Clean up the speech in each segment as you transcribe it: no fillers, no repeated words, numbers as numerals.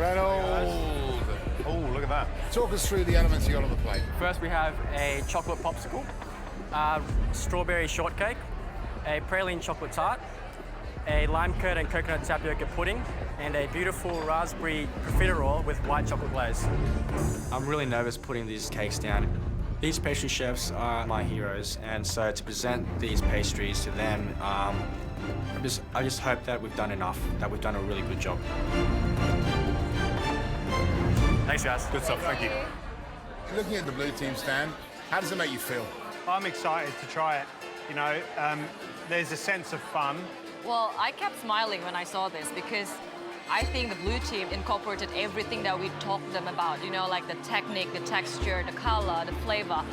Reynolds. Oh, look at that. Talk us through the elements you got on the plate. First, we have a chocolate popsicle, strawberry shortcake, a praline chocolate tart, a lime curd and coconut tapioca pudding, and a beautiful raspberry profiterole with white chocolate glaze. I'm really nervous putting these cakes down. These pastry chefs are my heroes, and so to present these pastries to them, I just hope that we've done enough, that we've done a really good job. Thanks, guys. Good stuff, thank you. Looking at the blue team stand, how does it make you feel? I'm excited to try it. You know, there's a sense of fun. Well, I kept smiling when I saw this because I think the blue team incorporated everything that we talked to them about, you know, like the technique, the texture, the color, the flavor.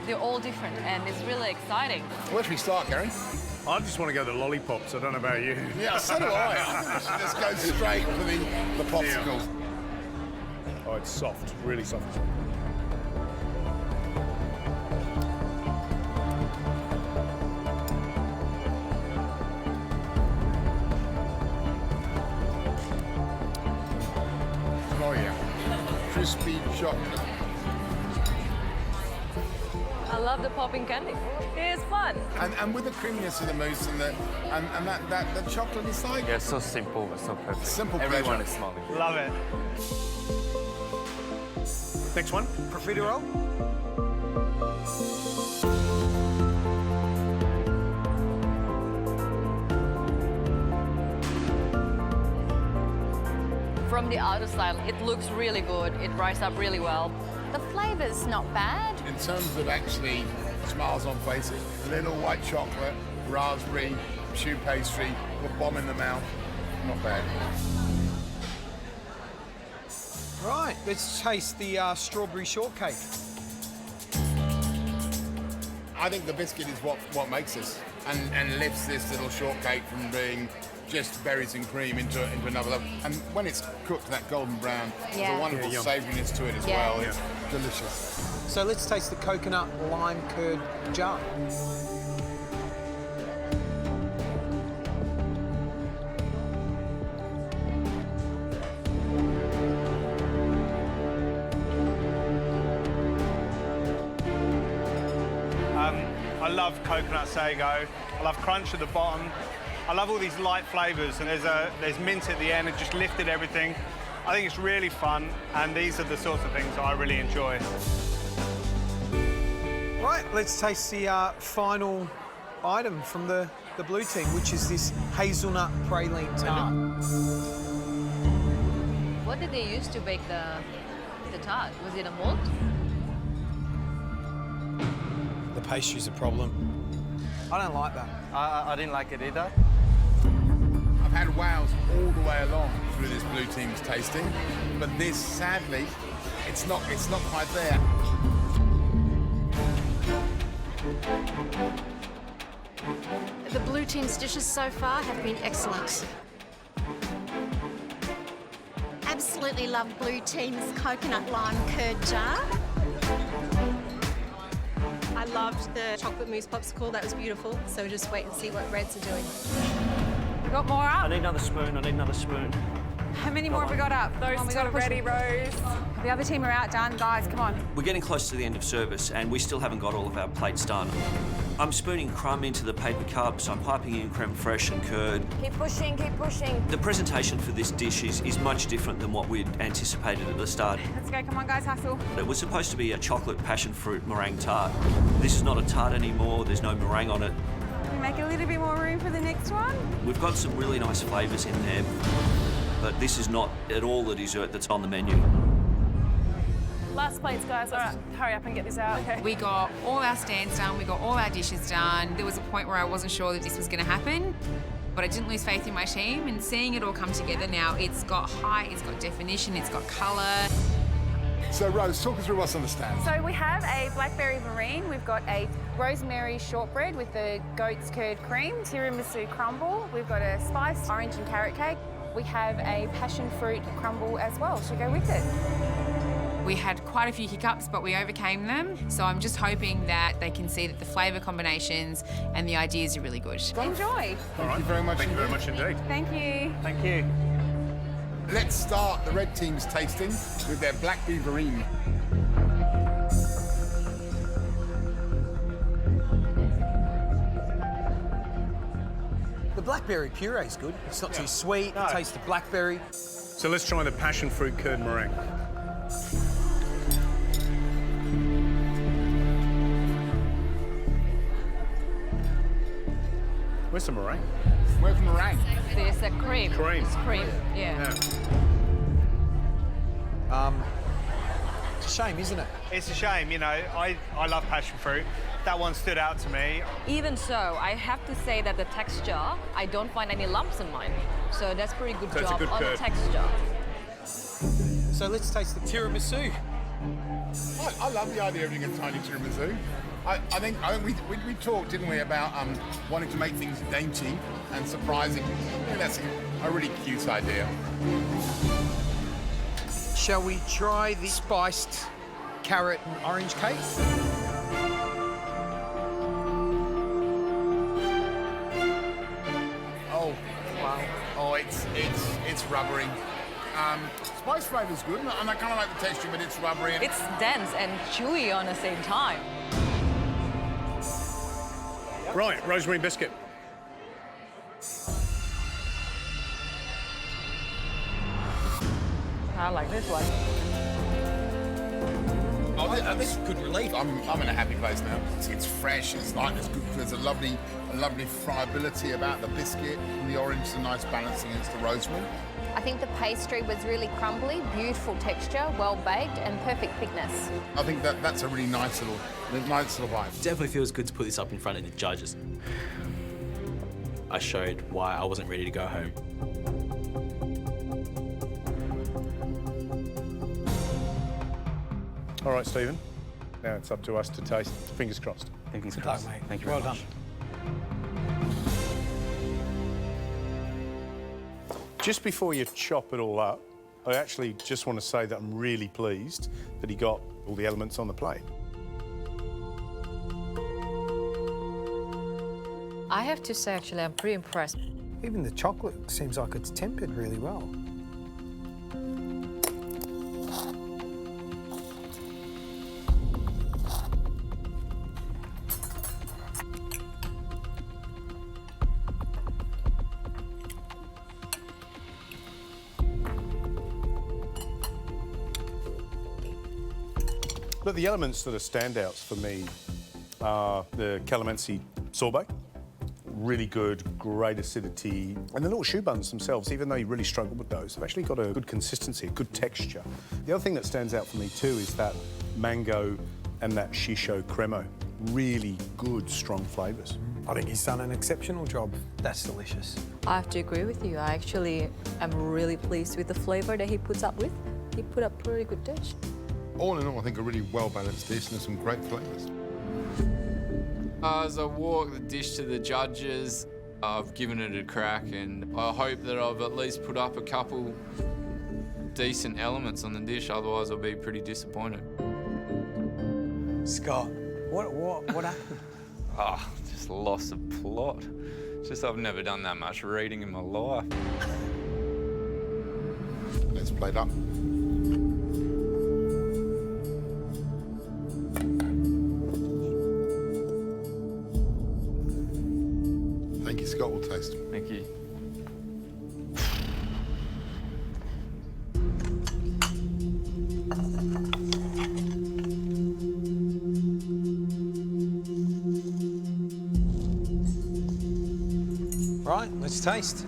They're all different, and it's really exciting. Where should we start, Gary? I just want to go to the lollipops. I don't know about you. Yeah, so do I. I think we should just go straight for the popsicles. Oh, it's soft, really soft. Oh, yeah. Crispy chocolate. I love the popping candy. It is fun. And with the creaminess of the mousse and that chocolate inside. Yeah, so simple, but so perfect. Simple Everyone pleasure. is smiling. Love it. Next one. Profiterole. From the outer side, it looks really good. It rises up really well. The flavour's not bad. In terms of actually smiles on faces, little white chocolate, raspberry, choux pastry, a bomb in the mouth. Not bad. Right, let's taste the strawberry shortcake. I think the biscuit is what makes this and lifts this little shortcake from being just berries and cream into another level. And when it's cooked that golden brown, there's Yeah. a wonderful savouriness to it as Yeah. well. It's delicious. So let's taste the coconut lime curd jar. I love coconut sago. I love crunch at the bottom. I love all these light flavours, and there's mint at the end. It just lifted everything. I think it's really fun, and these are the sorts of things that I really enjoy. Right, let's taste the final item from the blue team, which is this hazelnut praline tart. What did they use to bake the tart? Was it a mold? The pastry's a problem. I don't like that. I didn't like it either. I've had wows all the way along through this blue team's tasting, but this, sadly, it's not quite there. The blue team's dishes so far have been excellent. Absolutely love blue team's coconut lime curd jar. I loved the chocolate mousse popsicle. That was beautiful. So just wait and see what Reds are doing. We got more I up. need another spoon, I need another spoon. How many more have we got up? Those Come on, we two gotta are push ready, them. The other team are outdone. Guys, come on. We're getting close to the end of service and we still haven't got all of our plates done. I'm spooning crumb into the paper cups, I'm piping in creme fraiche and curd. Keep pushing, keep pushing. The presentation for this dish is much different than what we'd anticipated at the start. Let's go, come on, guys, hustle. It was supposed to be a chocolate passion fruit meringue tart. This is not a tart anymore, there's no meringue on it. Can we make a little bit more room for the next one? We've got some really nice flavours in there, but this is not at all the dessert that's on the menu. Last plates, guys. All right, hurry up and get this out. Okay. We got all our stands done. We got all our dishes done. There was a point where I wasn't sure that this was going to happen, but I didn't lose faith in my team. And seeing it all come together now, it's got height, it's got definition, it's got colour. So, Rose, talk us through what's on the stand. So we have a blackberry marine. We've got a rosemary shortbread with the goat's curd cream, tiramisu crumble. We've got a spiced orange and carrot cake. We have a passion fruit crumble as well to go with it. We had quite a few hiccups, but we overcame them. So I'm just hoping that they can see that the flavour combinations and the ideas are really good. Enjoy. Thank you very much. Thank you very much indeed. Thank you. Thank you. Let's start the red team's tasting with their blackberry verrine. The blackberry puree is good. It's not too sweet. It tastes the blackberry. So let's try the passion fruit curd meringue. Where's the meringue? Where's the meringue? There's a cream. Cream. It's cream, yeah. It's a shame, isn't it? It's a shame, you know, I love passion fruit. That one stood out to me. Even so, I have to say that the texture, I don't find any lumps in mine. So that's pretty good That's a job good on the curd. texture. So let's taste the tiramisu. I love the idea of doing a tiny tiramisu. I think we talked, didn't we, about wanting to make things dainty and surprising. I think that's a really cute idea. Shall we try the spiced carrot and orange cake? Oh, wow. Oh, it's rubbery. Spice flavour's good, and I kind of like the texture, but it's rubbery. And It's dense and chewy on the same time. Right, rosemary biscuit. I like this one. This is good relief. I'm in a happy place now. It's fresh. It's light. It's good. There's a lovely friability about the biscuit, and the orange is a nice balance against the rosemary. I think the pastry was really crumbly, beautiful texture, well baked, and perfect thickness. I think that's a really nice little vibe. Definitely feels good to put this up in front of the judges. I showed why I wasn't ready to go home. All right, Stephen. Now it's up to us to taste. Fingers crossed. Fingers Good crossed. luck, mate. Thank you Well very much. Just before you chop it all up, I actually just want to say that I'm really pleased that he got all the elements on the plate. I have to say, actually, I'm pretty impressed. Even the chocolate seems like it's tempered really well. But the elements that are standouts for me are the calamansi sorbet. Really good, great acidity. And the little choux buns themselves, even though you really struggle with those, have actually got a good consistency, a good texture. The other thing that stands out for me too is that mango and that shisho cremo. Really good, strong flavours. I think he's done an exceptional job. That's delicious. I have to agree with you. I actually am really pleased with the flavour that he puts up with. He put up a pretty good dish. All in all, I think a really well-balanced dish and some great flavours. As I walk the dish to the judges, I've given it a crack, and I hope that I've at least put up a couple decent elements on the dish, otherwise I'll be pretty disappointed. Scott, what happened? Just lost the plot. Just I've never done that much reading in my life. Let's plate up. Thank you, Scott. We'll taste. Thank you. Right, let's taste.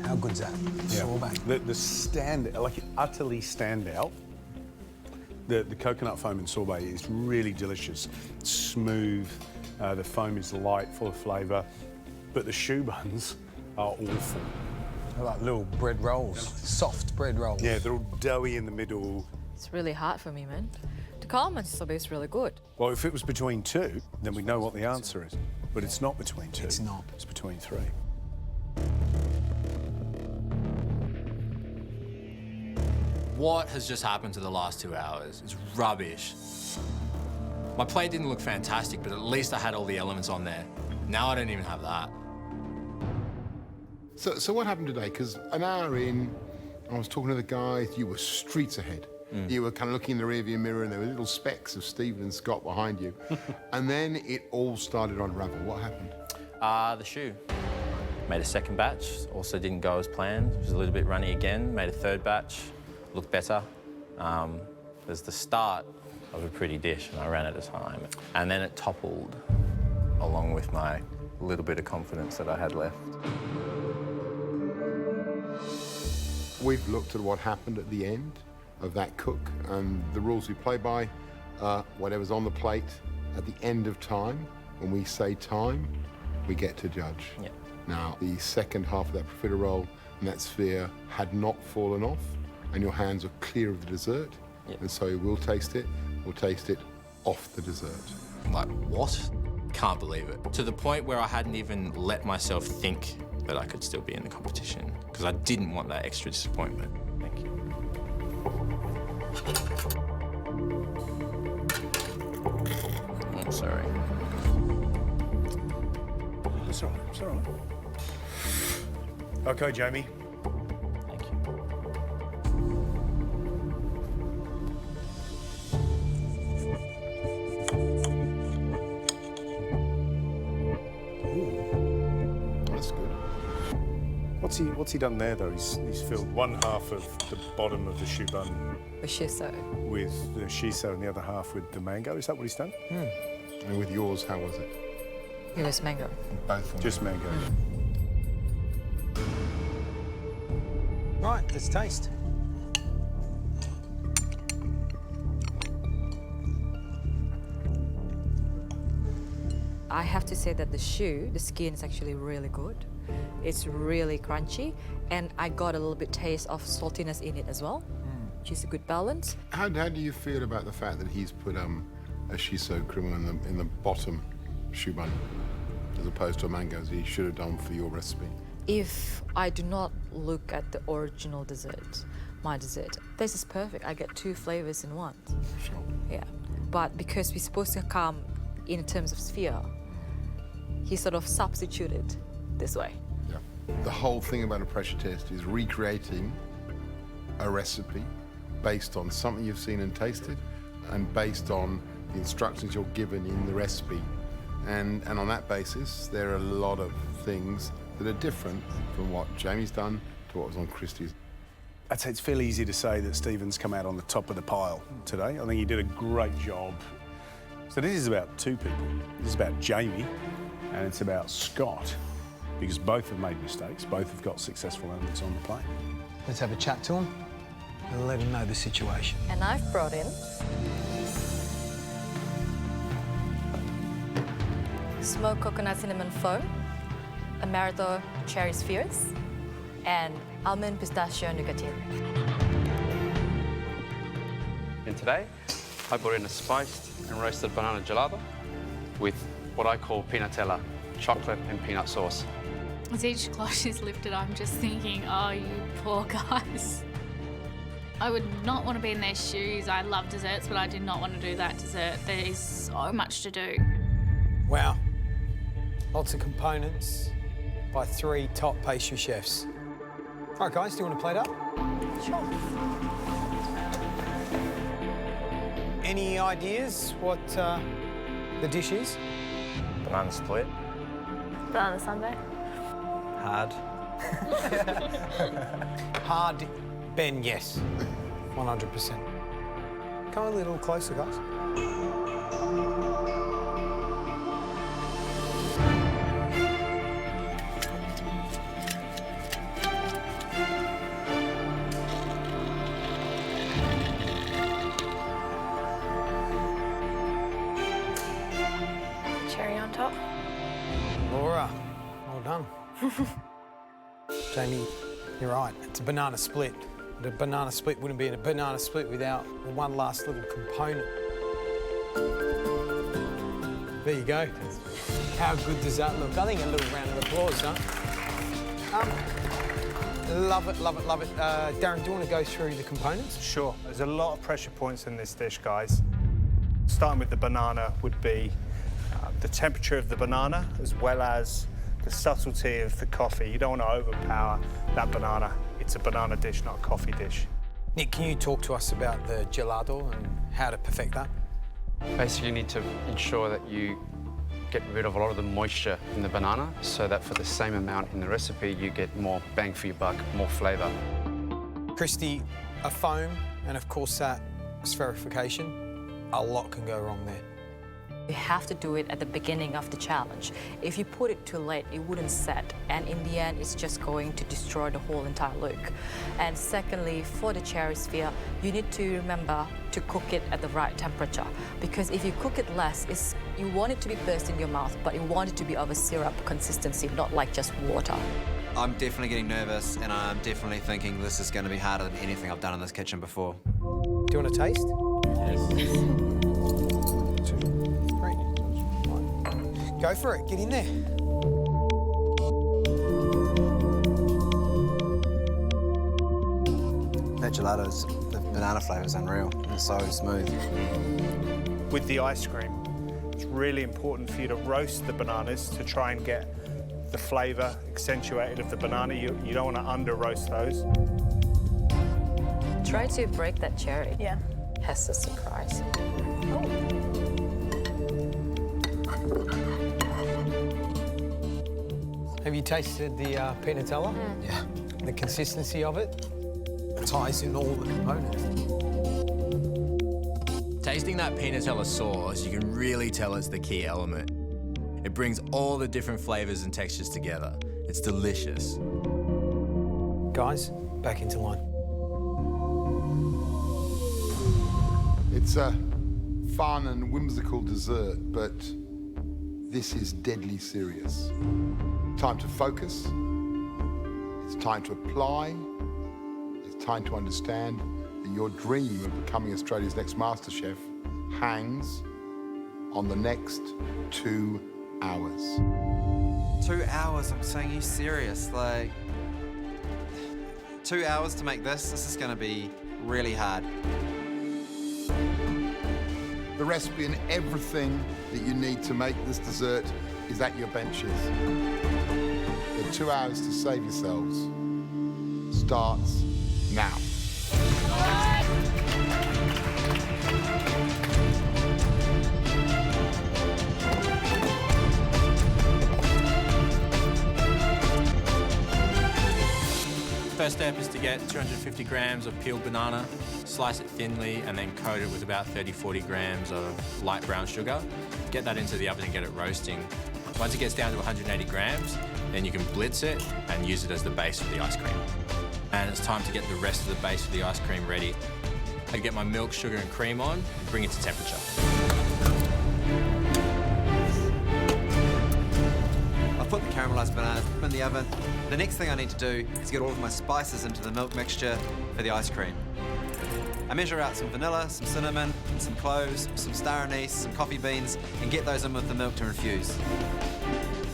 How good's that? Sorbet. The stand, like utterly stand out. The coconut foam in sorbet is really delicious. It's smooth, the foam is light, full of flavour, but the choux buns are awful. They're like little bread rolls, soft bread rolls. Yeah, they're all doughy in the middle. It's really hard for me, man. The calamansi sorbet is really good. Well, if it was between two, then we'd know what the answer is. But it's not between two. It's not. It's between three. what has just happened to the last 2 hours? It's rubbish. My plate didn't look fantastic, but at least I had all the elements on there. Now I don't even have that. So what happened today? Because an hour in, I was talking to the guys, you were streets ahead. You were kind of looking in the rearview mirror and there were little specks of Stephen and Scott behind you. And then it all started to unravel. What happened? The shoe. Made a second batch, also didn't go as planned. It was a little bit runny again. Made a third batch, looked better. It was the start of a pretty dish and I ran out of time. And then it toppled along with my little bit of confidence that I had left. We've looked at what happened at the end of that cook, and the rules we play by, whatever's on the plate at the end of time, when we say time, we get to judge. Yeah. Now, the second half of that profiterole and that sphere had not fallen off, and your hands are clear of the dessert, and so we'll taste it off the dessert. Like, what? Can't believe it. To the point where I hadn't even let myself think that I could still be in the competition, because I didn't want that extra disappointment. Thank you. I'm sorry. It's all right, it's all right. OK, Jamie. Thank you. That's good. What's he done there, though? He's filled one half of the bottom of the shoe bun With shiso. with the shiso and the other half with the mango. Is that what he's done? And with yours, how was it? It was mango. Both of Just mango. Right, let's taste. I have to say that the skin is actually really good. It's really crunchy, and I got a little bit taste of saltiness in it as well, which is a good balance. How do you feel about the fact that he's put a shiso cream in the bottom shoe bun, as opposed to a mango, as he should have done for your recipe? If I do not look at the original dessert, my dessert, this is perfect. I get 2 flavors in one. Sure. Yeah, but because we're supposed to come in terms of sphere, he sort of substituted this way. Yeah. The whole thing about a pressure test is recreating a recipe based on something you've seen and tasted, and based on the instructions you're given in the recipe. And on that basis, there are a lot of things that are different from what Jamie's done to what was on Christy's. I'd say it's fairly easy to say that Stephen's come out on the top of the pile today. I think he did a great job. So this is about 2 people. This is about Jamie, and it's about Scott, because both have made mistakes, both have got successful elements on the plate. Let's have a chat to him and let him know the situation. And I've brought in smoked coconut cinnamon foam, amaretto cherry spheres, and almond pistachio nougatine. And today, I brought in a spiced and roasted banana gelato with what I call peanutella, chocolate and peanut sauce. As each gloss is lifted, I'm just thinking, oh, you poor guys. I would not want to be in their shoes. I love desserts, but I do not want to do that dessert. There is so much to do. Wow. Lots of components by 3 top pastry chefs. All right, guys, do you want to plate up? Sure. Any ideas what the dish is? Banana split. Banana sundae. Hard. Hard, Ben, yes. 100%. Come a little closer, guys. Cherry on top. Laura, well done. Jamie, you're right. It's a banana split. But a banana split wouldn't be a banana split without the one last little component. There you go. How good does that look? I think a little round of applause, huh? Love it, love it, love it. Darren, do you want to go through the components? Sure. There's a lot of pressure points in this dish, guys. Starting with the banana would be the temperature of the banana as well as the subtlety of the coffee. You don't want to overpower that banana. It's a banana dish, not a coffee dish. Nick, can you talk to us about the gelato and how to perfect that? Basically, you need to ensure that you get rid of a lot of the moisture in the banana so that for the same amount in the recipe, you get more bang for your buck, more flavour. Christy, a foam and, of course, that spherification, a lot can go wrong there. You have to do it at the beginning of the challenge. If you put it too late, it wouldn't set, and in the end, it's just going to destroy the whole entire look. And secondly, for the cherry sphere, you need to remember to cook it at the right temperature, because if you cook it less, you want it to be burst in your mouth, but you want it to be of a syrup consistency, not like just water. I'm definitely getting nervous, and I'm definitely thinking this is going to be harder than anything I've done in this kitchen before. Do you want a taste? Yes. Go for it, get in there. That gelato's, the banana flavour is unreal. It's so smooth. With the ice cream, it's really important for you to roast the bananas to try and get the flavour accentuated of the banana. You don't want to under-roast those. Try to break that cherry. Yeah. Has a surprise. Oh. Have you tasted the peanut Nutella? Yeah. The consistency of it ties in all the components. Tasting that peanut Nutella sauce, you can really tell it's the key element. It brings all the different flavours and textures together. It's delicious. Guys, back into line. It's a fun and whimsical dessert, but this is deadly serious. Time to focus, it's time to apply, it's time to understand that your dream of becoming Australia's next MasterChef hangs on the next 2 hours. 2 hours, I'm saying, you serious? Like, 2 hours to make this is going to be really hard. The recipe and everything that you need to make this dessert is at your benches. The 2 hours to save yourselves starts now. First step is to get 250 grams of peeled banana, slice it thinly, and then coat it with about 30-40 grams of light brown sugar. Get that into the oven and get it roasting. Once it gets down to 180 grams, then you can blitz it and use it as the base for the ice cream. And it's time to get the rest of the base for the ice cream ready. I get my milk, sugar, and cream on and bring it to temperature. I've put the caramelised bananas in the oven. The next thing I need to do is get all of my spices into the milk mixture for the ice cream. I measure out some vanilla, some cinnamon, some cloves, some star anise, some coffee beans, and get those in with the milk to infuse.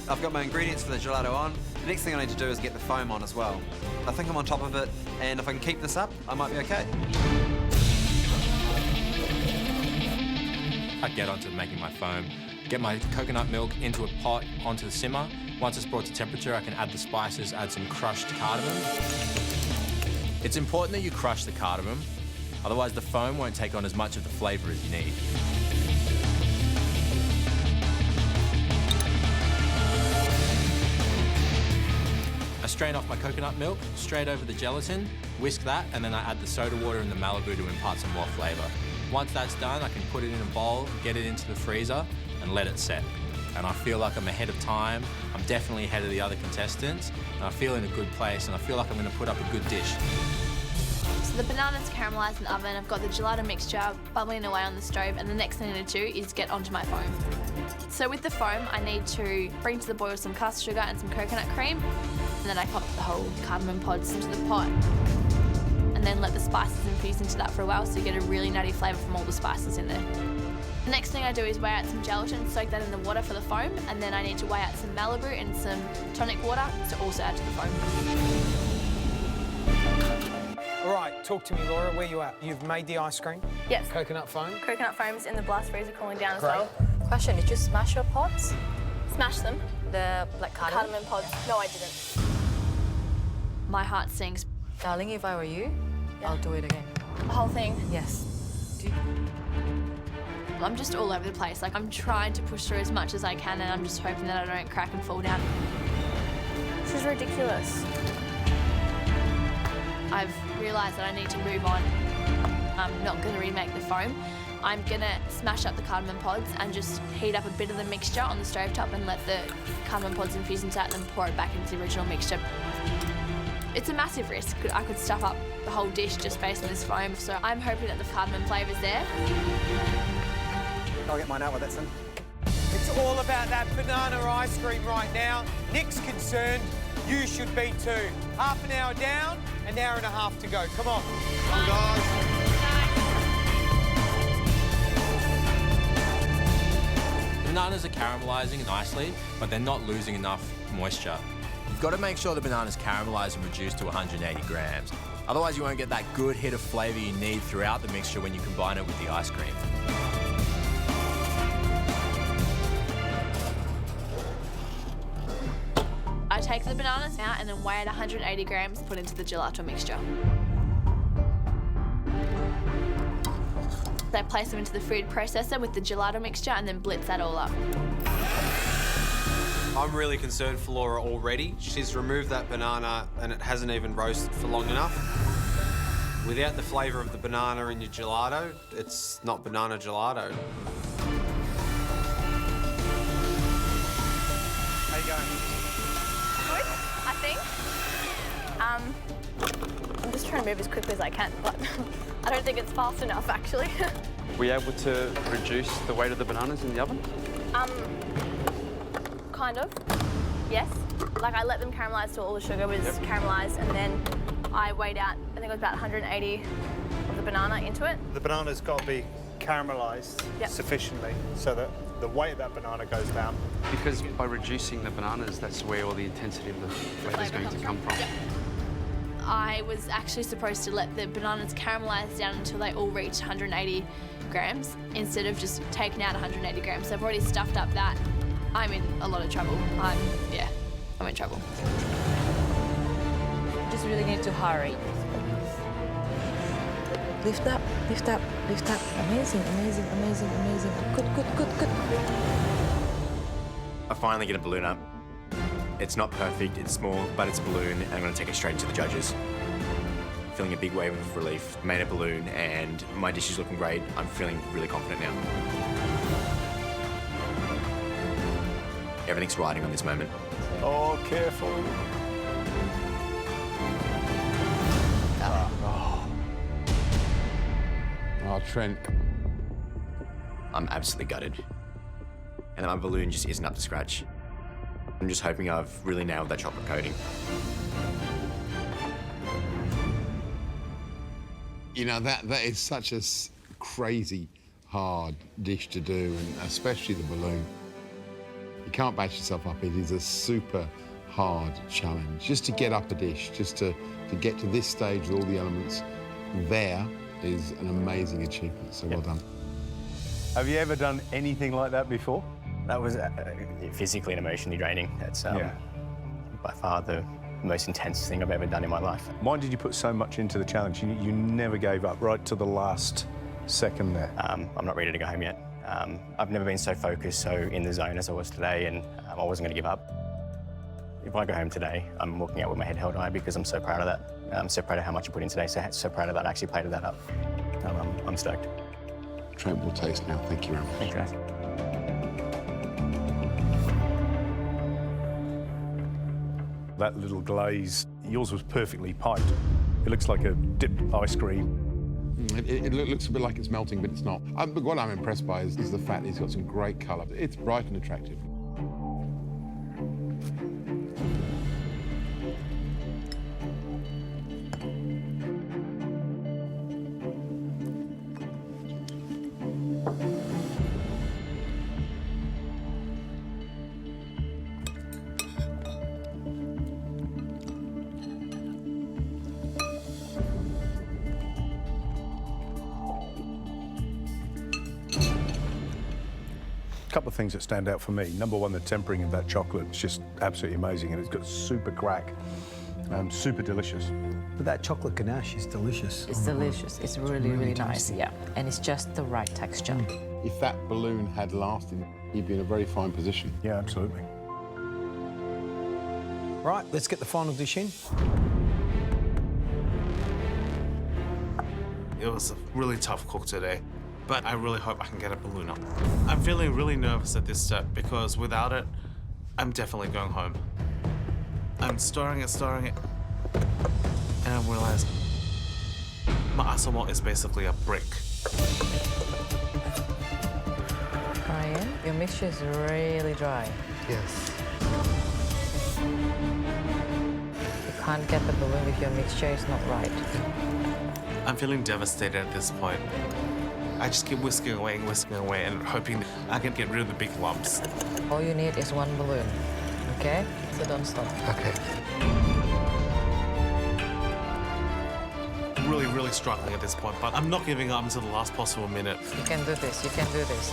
I've got my ingredients for the gelato on. The next thing I need to do is get the foam on as well. I think I'm on top of it, and if I can keep this up, I might be okay. I get onto making my foam. Get my coconut milk into a pot onto the simmer. Once it's brought to temperature, I can add the spices, add some crushed cardamom. It's important that you crush the cardamom, otherwise the foam won't take on as much of the flavour as you need. I strain off my coconut milk, straight over the gelatin, whisk that, and then I add the soda water and the Malibu to impart some more flavour. Once that's done, I can put it in a bowl, get it into the freezer, and let it set. And I feel like I'm ahead of time. I'm definitely ahead of the other contestants, and I feel in a good place, and I feel like I'm going to put up a good dish. So the banana's caramelised in the oven. I've got the gelato mixture bubbling away on the stove, and the next thing I need to do is get onto my foam. So with the foam, I need to bring to the boil some caster sugar and some coconut cream, and then I pop the whole cardamom pods into the pot, and then let the spices infuse into that for a while so you get a really nutty flavour from all the spices in there. The next thing I do is weigh out some gelatin, soak that in the water for the foam, and then I need to weigh out some Malibu and some tonic water to also add to the foam. All right, talk to me, Laura. Where you at? You've made the ice cream? Yes. Coconut foam? Coconut foam's in the blast freezer cooling down Great. as well. Question, did you smash your pods? Smash them. The like cardamom? Cardamom pods. No, I didn't. My heart sings. Darling, if I were you, I'll do it again. The whole thing? Yes. I'm just all over the place. Like, I'm trying to push through as much as I can, and I'm just hoping that I don't crack and fall down. This is ridiculous. I've realised that I need to move on. I'm not going to remake the foam. I'm going to smash up the cardamom pods and just heat up a bit of the mixture on the stovetop and let the cardamom pods infuse into that and then pour it back into the original mixture. It's a massive risk. I could stuff up the whole dish just based on this foam, so I'm hoping that the cardamom flavour's there. I'll get mine out with that, son. It's all about that banana ice cream right now. Nick's concerned. You should be too. Half an hour down, an hour and a half to go. Come on. Come on, guys. The bananas are caramelising nicely, but they're not losing enough moisture. You've got to make sure the banana's caramelised and reduced to 180 grams. Otherwise, you won't get that good hit of flavour you need throughout the mixture when you combine it with the ice cream. I take the bananas out and then weigh at 180 grams, put into the gelato mixture. I place them into the food processor with the gelato mixture and then blitz that all up. I'm really concerned for Laura already. She's removed that banana and it hasn't even roasted for long enough. Without the flavour of the banana in your gelato, it's not banana gelato. How you going? Good, I think. I'm just trying to move as quickly as I can, but I don't think it's fast enough, actually. Were you able to reduce the weight of the bananas in the oven? Kind of, yes. Like, I let them caramelise till all the sugar was caramelised, and then I weighed out, I think it was about 180 of the banana into it. The banana's got to be caramelised sufficiently so that the weight of that banana goes down. Because by reducing the bananas, that's where all the intensity of the flavour is going to come from. I was actually supposed to let the bananas caramelise down until they all reached 180 grams instead of just taking out 180 grams. So I've already stuffed up that. I'm in a lot of trouble. I'm in trouble. Just really need to hurry. Lift up, lift up, lift up. Amazing, amazing, amazing, amazing. Good, good, good, good. I finally get a balloon up. It's not perfect, it's small, but it's a balloon, and I'm going to take it straight into the judges. Feeling a big wave of relief. Made a balloon, and my dish is looking great. I'm feeling really confident now. Everything's riding on this moment. Oh, careful. Oh, Trent. I'm absolutely gutted. And my balloon just isn't up to scratch. I'm just hoping I've really nailed that chocolate coating. You know, that is such a crazy hard dish to do, and especially the balloon. You can't bash yourself up. It is a super hard challenge. Just to get up a dish, just to get to this stage with all the elements there is an amazing achievement, so well done. Have you ever done anything like that before? That was physically and emotionally draining. That's by far the most intense thing I've ever done in my life. Why did you put so much into the challenge? You never gave up right to the last second there. I'm not ready to go home yet. I've never been so focused, so in the zone as I was today, and I wasn't going to give up. If I go home today, I'm walking out with my head held high because I'm so proud of that. I'm so proud of how much I put in today, so proud of that I actually plated that up. I'm stoked. Trent will taste now. Thank you very much. Thanks, guys. That little glaze, yours was perfectly piped. It looks like a dipped ice cream. It looks a bit like it's melting, but it's not. But what I'm impressed by is the fact that it's got some great colour. It's bright and attractive. A couple of things that stand out for me. Number one, the tempering of that chocolate is just absolutely amazing, and it's got super crack, super delicious. But that chocolate ganache is delicious. It's delicious. It's really, really nice. tasty. Yeah, and it's just the right texture. If that balloon had lasted, he'd be in a very fine position. Yeah, absolutely. Right, let's get the final dish in. It was a really tough cook today, but I really hope I can get a balloon up. I'm feeling really nervous at this step because without it, I'm definitely going home. I'm stirring it, and I realize my assault is basically a brick. Brian, your mixture is really dry. Yes. You can't get the balloon if your mixture is not right. I'm feeling devastated at this point. I just keep whisking away and hoping that I can get rid of the big lumps. All you need is one balloon, okay? So don't stop. Okay. Really struggling at this point, but I'm not giving up until the last possible minute. You can do this, you can do this.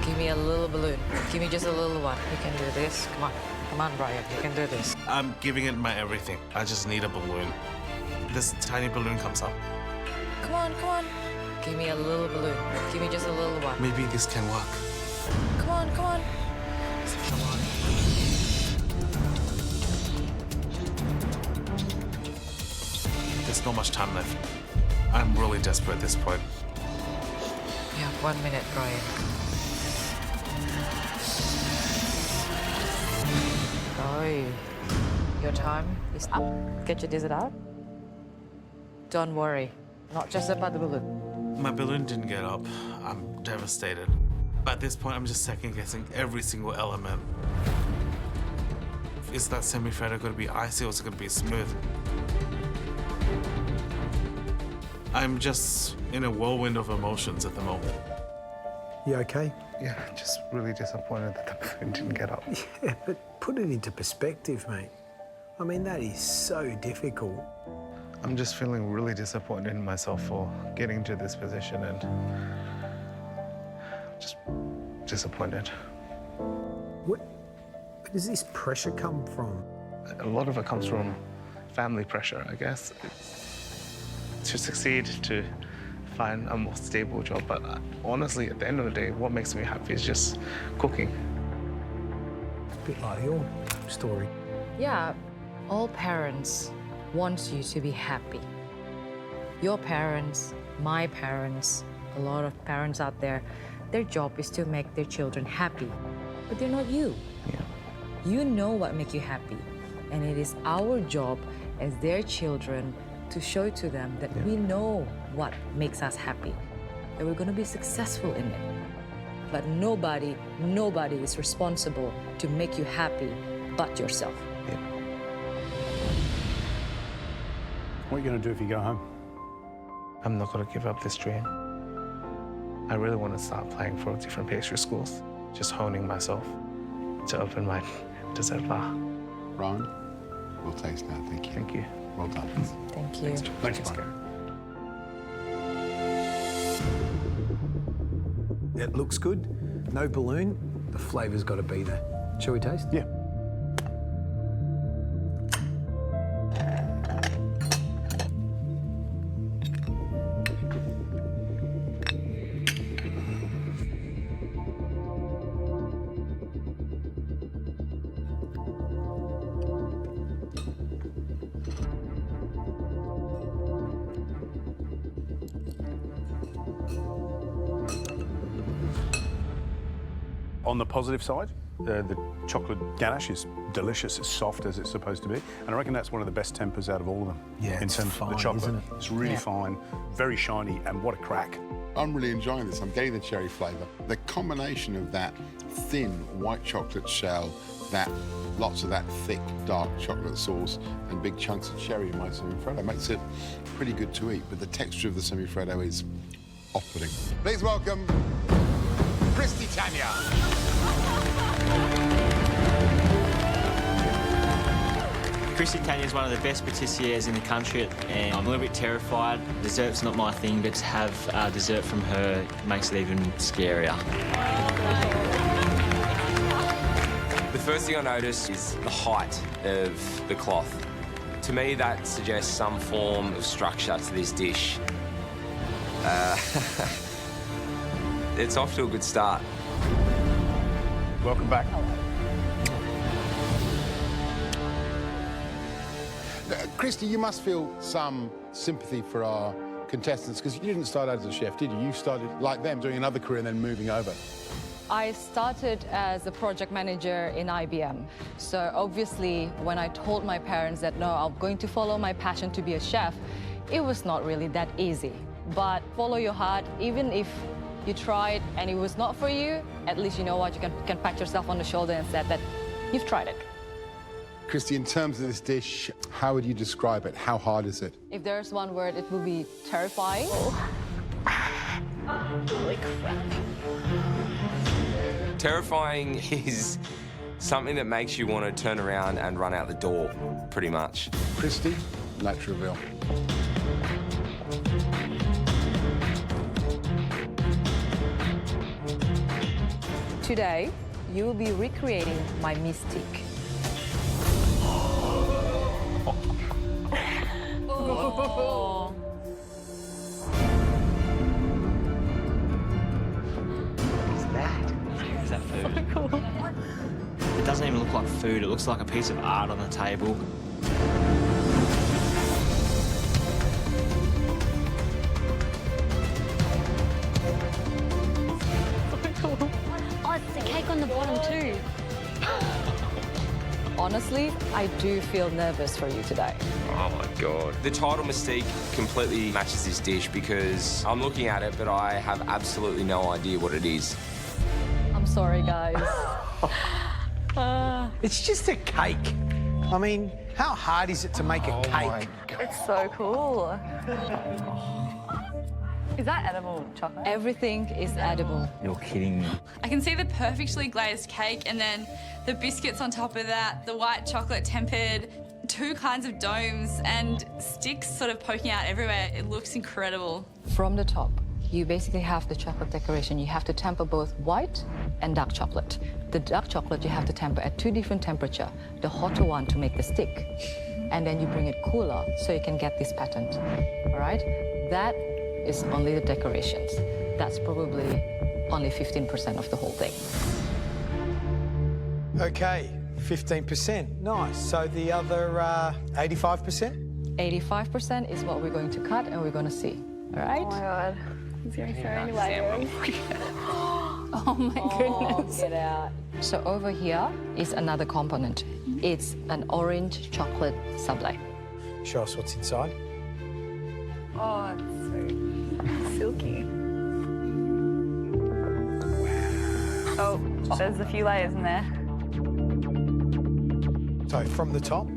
Give me a little balloon. Give me just a little one. You can do this. Come on, Brian, you can do this. I'm giving it my everything. I just need a balloon. This tiny balloon comes up. Come on. Give me a little balloon. Give me just a little one. Maybe this can work. Come on. Come on. There's not much time left. I'm really desperate at this point. You have 1 minute, Brian. Oh, your time is up. Get your dessert out. Don't worry, not just about the balloon. My balloon didn't get up. I'm devastated. But at this point, I'm just second-guessing every single element. Is that semi-freddo going to be icy or is it going to be smooth? I'm just in a whirlwind of emotions at the moment. You okay? Yeah, just really disappointed that the balloon didn't get up. Yeah, but put it into perspective, mate. I mean, that is so difficult. I'm just feeling really disappointed in myself for getting to this position and just disappointed. Where does this pressure come from? A lot of it comes from family pressure, I guess. To succeed, to find a more stable job. But honestly, at the end of the day, what makes me happy is just cooking. A bit like your story. Yeah, all parents want you to be happy. Your parents, my parents, a lot of parents out there, their job is to make their children happy, but they're not you. Yeah. You know what makes you happy, and it is our job as their children to show to them that we know what makes us happy, that we're going to be successful in it. But nobody is responsible to make you happy but yourself. Yeah. What are you going to do if you go home? I'm not going to give up this dream. I really want to start applying for different pastry schools, just honing myself to open my dessert bar. Ryan, we'll taste now. Thank you. Thank you. Well done. Thank you. Thanks, Brian. It looks good. No balloon. The flavour's got to be there. Shall we taste? Yeah. On the positive side, the chocolate ganache is delicious. It's soft as it's supposed to be. And I reckon that's one of the best tempers out of all of them. Yeah, in terms of the chocolate. Isn't it? It's really fine, very shiny, and what a crack. I'm really enjoying this. I'm getting the cherry flavour. The combination of that thin white chocolate shell, lots of that thick dark chocolate sauce, and big chunks of cherry in my semi-freddo makes it pretty good to eat. But the texture of the semi-freddo is off-putting. Please welcome Christy Tania. Christy Tania is one of the best patissiers in the country, and I'm a little bit terrified. Dessert's not my thing, but to have dessert from her makes it even scarier. first thing I notice is the height of the cloth. To me, that suggests some form of structure to this dish. It's off to a good start. Welcome back. Christy, you must feel some sympathy for our contestants because you didn't start out as a chef, did you? You started like them, doing another career and then moving over. I started as a project manager in IBM. So obviously, when I told my parents that, no, I'm going to follow my passion to be a chef, it was not really that easy. But follow your heart, even if you tried and it was not for you, at least you know what, you can pat yourself on the shoulder and say that you've tried it. Christy, in terms of this dish, how would you describe it? How hard is it? If there's one word, it will be terrifying. Holy crap. Terrifying is something that makes you want to turn around and run out the door, pretty much. Christy, let's reveal. Today, you will be recreating my mystique. Oh. Is that food? So cool. It doesn't even look like food. It looks like a piece of art on the table. So cool. Oh, it's the cake on the bottom too. Honestly, I do feel nervous for you today. Oh my God. The title Mystique completely matches this dish because I'm looking at it, but I have absolutely no idea what it is. I'm sorry, guys. It's just a cake. I mean, how hard is it to make a cake? It's so cool. Is that edible chocolate? Everything is edible. You're kidding me. I can see the perfectly glazed cake and then the biscuits on top of that, the white chocolate tempered, 2 kinds of domes and sticks sort of poking out everywhere. It looks incredible. From the top, you basically have the chocolate decoration. You have to temper both white and dark chocolate. The dark chocolate you have to temper at 2 different temperatures. The hotter one to make the stick, and then you bring it cooler so you can get this pattern. All right? That is only the decorations. That's probably only 15% of the whole thing. Okay, 15%. Nice. So the other 85%? 85% is what we're going to cut and we're going to see. All right? Oh my God. He's going to throw anyway. Oh my goodness. Get out. So over here is another component. It's an orange chocolate sablé. Show us what's inside. Oh, it's so silky. Oh, there's a few layers in there. So from the top?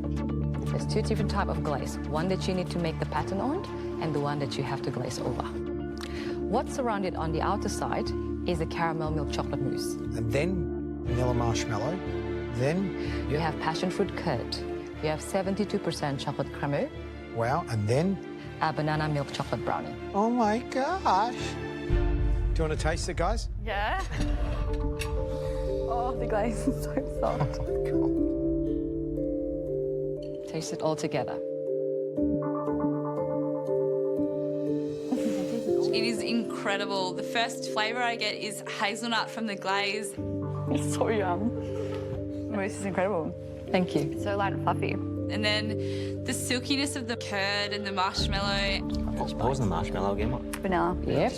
There's 2 different types of glaze. One that you need to make the pattern on and the one that you have to glaze over. What's surrounded on the outer side is a caramel milk chocolate mousse. And then vanilla marshmallow. Then? You have passion fruit curd. You have 72% chocolate cremeux. Wow, and then? A banana milk chocolate brownie. Oh my gosh. Do you want to taste it, guys? Yeah. Oh, the glaze is so soft. Taste it all together. It is incredible. The first flavour I get is hazelnut from the glaze. It's so yum. Mousse is incredible. Thank you. It's so light and fluffy. And then the silkiness of the curd and the marshmallow. What was the marshmallow again? Vanilla. Yep.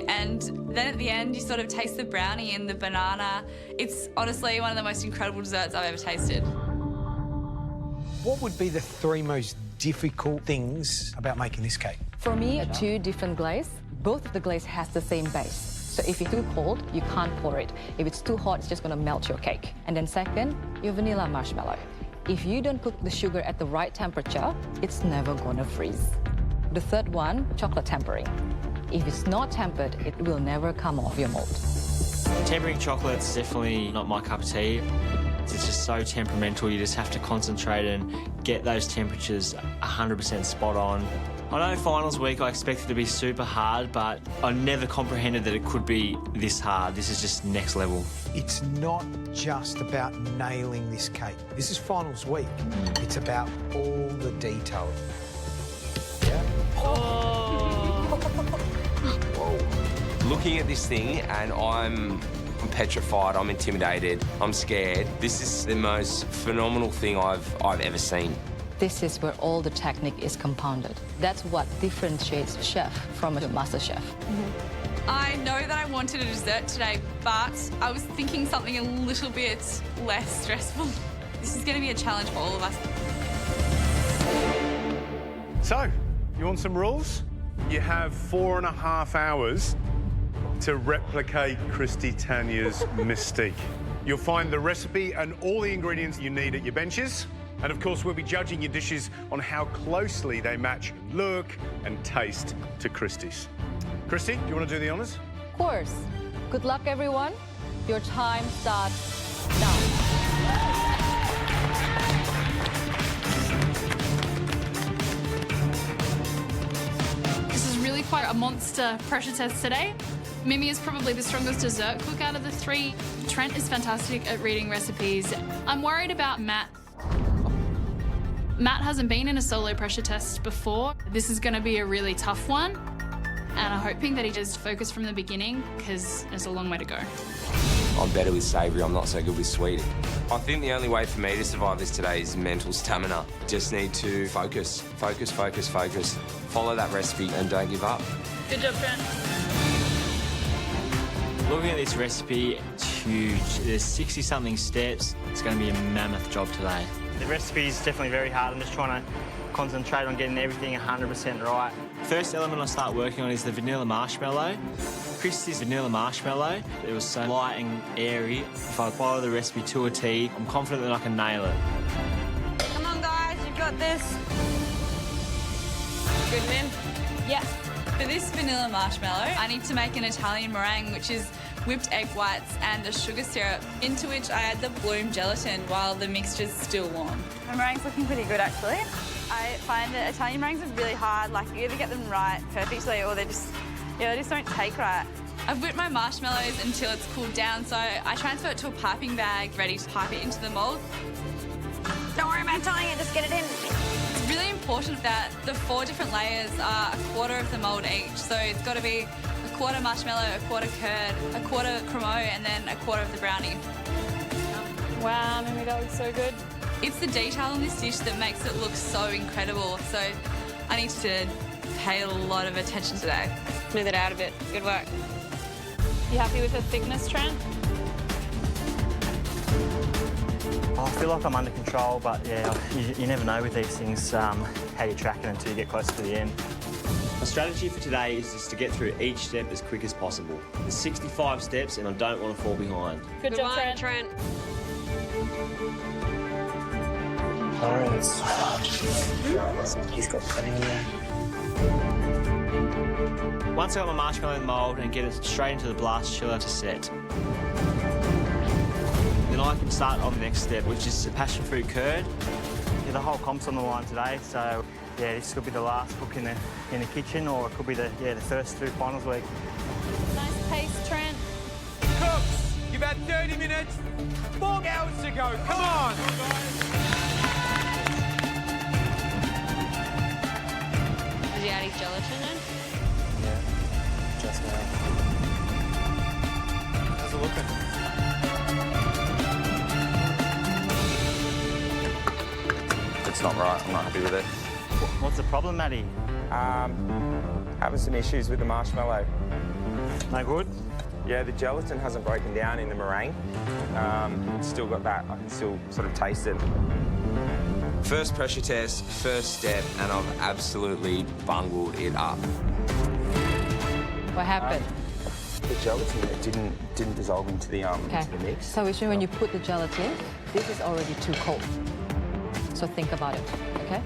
And then at the end, you sort of taste the brownie and the banana. It's honestly one of the most incredible desserts I've ever tasted. What would be the 3 most difficult things about making this cake? For me, 2 different glaze. Both of the glaze has the same base. So if it's too cold, you can't pour it. If it's too hot, it's just going to melt your cake. And then second, your vanilla marshmallow. If you don't cook the sugar at the right temperature, it's never going to freeze. The third one, chocolate tempering. If it's not tempered, it will never come off your mold. Tempering chocolate's definitely not my cup of tea. It's just so temperamental. You just have to concentrate and get those temperatures 100% spot on. I know finals week I expected it to be super hard, but I never comprehended that it could be this hard. This is just next level. It's not just about nailing this cake. This is finals week. It's about all the detail. Yeah? Looking at this thing and I'm petrified, I'm intimidated, I'm scared. This is the most phenomenal thing I've ever seen. This is where all the technique is compounded. That's what differentiates a chef from a master chef. I know that I wanted a dessert today, but I was thinking something a little bit less stressful. This is going to be a challenge for all of us. So, you want some rules? You have 4.5 hours to replicate Christy Tania's mystique. You'll find the recipe and all the ingredients you need at your benches. And of course, we'll be judging your dishes on how closely they match look and taste to Christy's. Christy, do you want to do the honours? Of course. Good luck, everyone. Your time starts now. This is really quite a monster pressure test today. Mimi is probably the strongest dessert cook out of the three. Trent is fantastic at reading recipes. I'm worried about Matt. Matt hasn't been in a solo pressure test before. This is going to be a really tough one. And I'm hoping that he just focus from the beginning because there's a long way to go. I'm better with savoury, I'm not so good with sweet. I think the only way for me to survive this today is mental stamina. Just need to focus, focus, focus, focus. Follow that recipe and don't give up. Good job, Trent. Looking at this recipe, it's huge. There's 60-something steps. It's going to be a mammoth job today. The recipe is definitely very hard. I'm just trying to concentrate on getting everything 100% right. First element I start working on is the vanilla marshmallow. Christy's vanilla marshmallow. It was so light and airy. If I follow the recipe to a T, I'm confident that I can nail it. Come on, guys, you've got this. Good, Mim? Yes. For this vanilla marshmallow, I need to make an Italian meringue, which is whipped egg whites and a sugar syrup, into which I add the bloom gelatin while the mixture's still warm. The meringue's looking pretty good, actually. I find that Italian meringues are really hard. Like, you either get them right perfectly or they just don't take right. I've whipped my marshmallows until it's cooled down, so I transfer it to a piping bag, ready to pipe it into the mould. Don't worry about tying it, just get it in. It's really important that the 4 different layers are a quarter of the mould each, so it's got to be a quarter marshmallow, a quarter curd, a quarter cremo, and then a quarter of the brownie. Wow, Mimi, that looks so good. It's the detail on this dish that makes it look so incredible, so I need to pay a lot of attention today. Smooth it out a bit. Good work. You happy with the thickness, Trent? I feel like I'm under control, but yeah, you never know with these things how you track it until you get close to the end. My strategy for today is just to get through each step as quick as possible. There's 65 steps and I don't want to fall behind. Good job, Trent. Sorry, it's so hard. He's got plenty in there. Once I got my marshmallow in the mould and get it straight into the blast chiller to set. Then I can start on the next step, which is the passion fruit curd. Yeah, the whole comp's on the line today, so yeah, this could be the last cook in the kitchen, or it could be the first through finals week. Nice pace, Trent. Cooks, you've had 30 minutes, 4 hours to go. Come on. Did you add his gelatin in? Yeah, just now. How's it looking? It's not right. I'm not happy with it. What's the problem, Matty? Having some issues with the marshmallow. No good? Yeah, the gelatin hasn't broken down in the meringue. It's still got that. I can still sort of taste it. First pressure test, first step, and I've absolutely bungled it up. What happened? The gelatin didn't dissolve into the mix. So which means when you put the gelatin, this is already too cold. So think about it, okay?